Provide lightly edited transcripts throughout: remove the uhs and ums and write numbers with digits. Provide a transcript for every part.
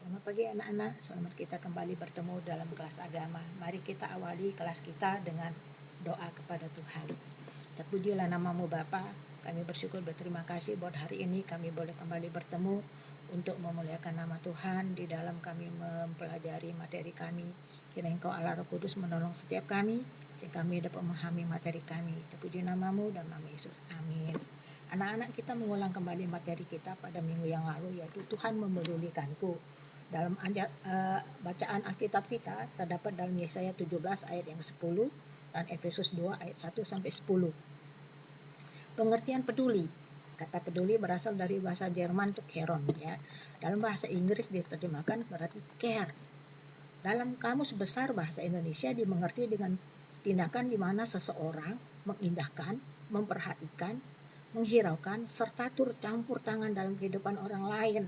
Selamat pagi anak-anak, selamat kita kembali bertemu dalam kelas agama. Mari kita awali kelas kita dengan doa kepada Tuhan. Terpujilah namamu Bapa, kami bersyukur berterima kasih buat hari ini kami boleh kembali bertemu untuk memuliakan nama Tuhan di dalam kami mempelajari materi kami. Kiranya Engkau Allah Roh Kudus menolong setiap kami, sehingga kami dapat memahami materi kami. Terpuji namamu dan nama Yesus, amin. Anak-anak, kita mengulang kembali materi kita pada minggu yang lalu, yaitu Tuhan memedulikanku. Dalam bacaan Alkitab kita terdapat dalam Yesaya 17 ayat yang 10 dan Efesus 2 ayat 1 sampai 10. Pengertian peduli. Kata peduli berasal dari bahasa Jerman untuk Keron, ya. Dalam bahasa Inggris diterjemahkan berarti care. Dalam Kamus Besar Bahasa Indonesia dimengerti dengan tindakan di mana seseorang mengindahkan, memperhatikan, menghiraukan, serta turut campur tangan dalam kehidupan orang lain.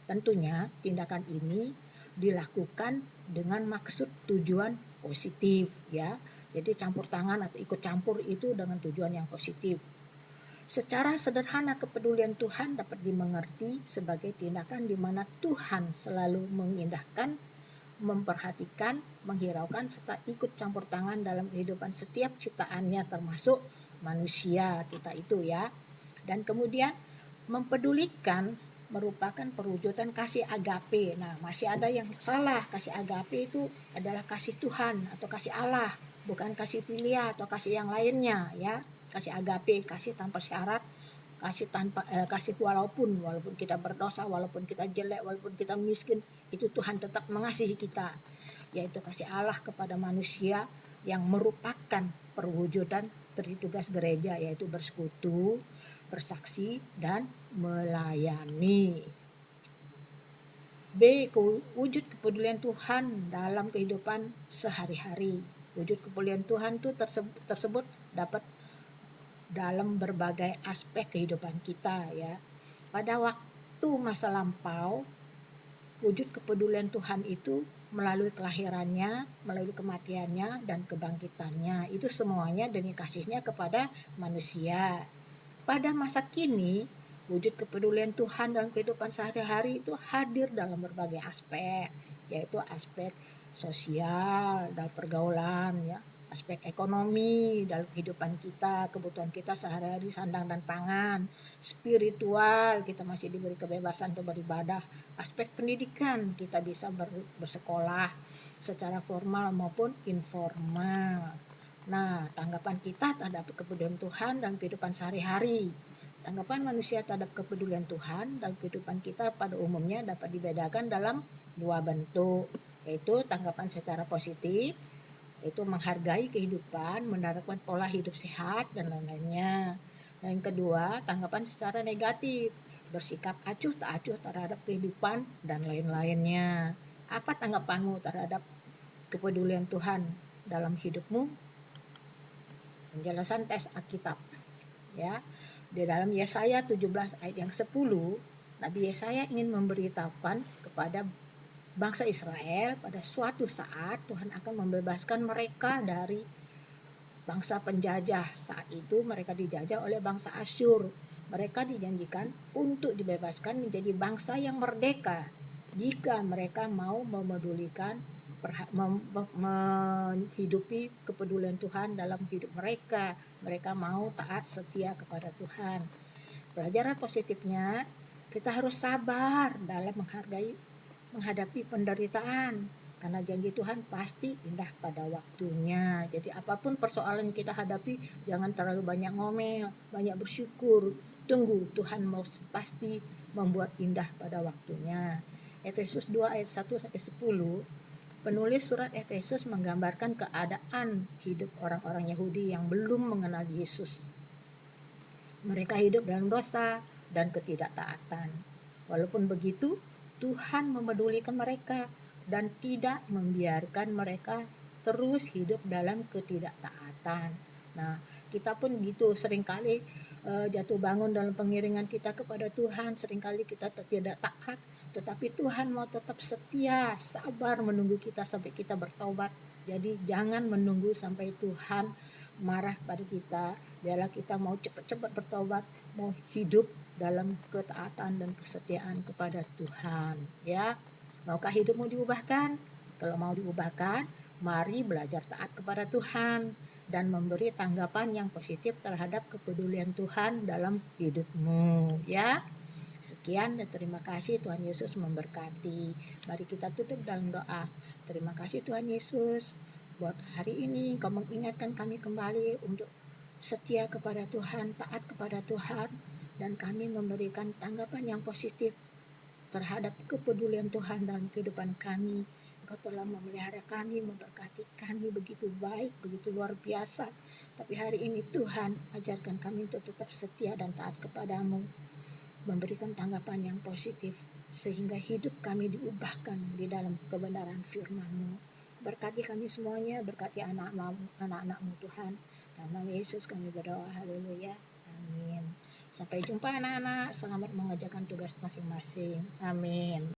Tentunya tindakan ini dilakukan dengan maksud tujuan positif, ya. Jadi campur tangan atau ikut campur itu dengan tujuan yang positif. Secara sederhana, kepedulian Tuhan dapat dimengerti sebagai tindakan di mana Tuhan selalu mengindahkan, memperhatikan, menghiraukan, serta ikut campur tangan dalam kehidupan setiap ciptaannya, termasuk manusia kita itu, ya. Dan kemudian mempedulikan merupakan perwujudan kasih agape. Nah, masih ada yang salah. Kasih agape itu adalah kasih Tuhan atau kasih Allah, bukan kasih filia atau kasih yang lainnya, ya. Kasih agape, kasih tanpa syarat, kasih walaupun kita berdosa, walaupun kita jelek, walaupun kita miskin, itu Tuhan tetap mengasihi kita, yaitu kasih Allah kepada manusia yang merupakan perwujudan tugas gereja, yaitu bersekutu, bersaksi, dan melayani. B. Wujud kepedulian Tuhan dalam kehidupan sehari-hari. Wujud kepedulian Tuhan itu tersebut dapat dalam berbagai aspek kehidupan kita, ya. Pada waktu masa lampau, wujud kepedulian Tuhan itu melalui kelahirannya, melalui kematiannya, dan kebangkitannya. Itu semuanya demi kasihnya kepada manusia. Pada masa kini, wujud kepedulian Tuhan dalam kehidupan sehari-hari itu hadir dalam berbagai aspek, yaitu aspek sosial, dalam pergaulan, ya, aspek ekonomi dalam kehidupan kita, kebutuhan kita sehari-hari, sandang dan pangan, spiritual, kita masih diberi kebebasan untuk beribadah, aspek pendidikan, kita bisa bersekolah secara formal maupun informal. Nah, tanggapan kita terhadap kepedulian Tuhan dalam kehidupan sehari-hari. Tanggapan manusia terhadap kepedulian Tuhan dalam kehidupan kita pada umumnya dapat dibedakan dalam dua bentuk, yaitu tanggapan secara positif, yaitu menghargai kehidupan, menerapkan pola hidup sehat, dan lain-lainnya. Dan yang kedua, tanggapan secara negatif, bersikap acuh tak acuh terhadap kehidupan, dan lain-lainnya. Apa tanggapanmu terhadap kepedulian Tuhan dalam hidupmu? Penjelasan teks Alkitab, ya. Di dalam Yesaya 17 ayat yang 10, Nabi Yesaya ingin memberitahukan kepada bangsa Israel pada suatu saat Tuhan akan membebaskan mereka dari bangsa penjajah. Saat itu mereka dijajah oleh bangsa Asyur. Mereka dijanjikan untuk dibebaskan menjadi bangsa yang merdeka jika mereka mau memedulikan, menghidupi kepedulian Tuhan dalam hidup mereka. Mereka mau taat setia kepada Tuhan. Pelajaran positifnya, kita harus sabar dalam menghadapi penderitaan, karena janji Tuhan pasti indah pada waktunya. Jadi apapun persoalan yang kita hadapi, jangan terlalu banyak ngomel, banyak bersyukur. Tunggu, Tuhan pasti membuat indah pada waktunya. Efesus 2 ayat 1 sampai 10. Penulis surat Efesus menggambarkan keadaan hidup orang-orang Yahudi yang belum mengenal Yesus. Mereka hidup dalam dosa dan ketidaktaatan. Walaupun begitu, Tuhan memedulikan mereka dan tidak membiarkan mereka terus hidup dalam ketidaktaatan. Nah, kita pun gitu, seringkali jatuh bangun dalam pengiringan kita kepada Tuhan, seringkali kita tidak taat, tetapi Tuhan mau tetap setia, sabar menunggu kita sampai kita bertobat. Jadi jangan menunggu sampai Tuhan marah pada kita, biarlah kita mau cepat-cepat bertobat, mau hidup dalam ketaatan dan kesetiaan kepada Tuhan, ya. Maukah hidupmu diubahkan? Kalau mau diubahkan, mari belajar taat kepada Tuhan dan memberi tanggapan yang positif terhadap kepedulian Tuhan dalam hidupmu, ya. Sekian dan terima kasih, Tuhan Yesus memberkati. Mari kita tutup dalam doa. Terima kasih Tuhan Yesus buat hari ini Kau mengingatkan kami kembali untuk setia kepada Tuhan, taat kepada Tuhan, dan kami memberikan tanggapan yang positif terhadap kepedulian Tuhan dalam kehidupan kami. Engkau telah memelihara kami, memberkati kami begitu baik, begitu luar biasa. Tapi hari ini Tuhan, ajarkan kami untuk tetap setia dan taat kepadamu, memberikan tanggapan yang positif, sehingga hidup kami diubahkan di dalam kebenaran firman-Mu. Berkati kami semuanya, berkati anak-anak-Mu Tuhan. Dalam nama Yesus kami berdoa, haleluya, amin. Sampai jumpa anak-anak, selamat mengerjakan tugas masing-masing, amin.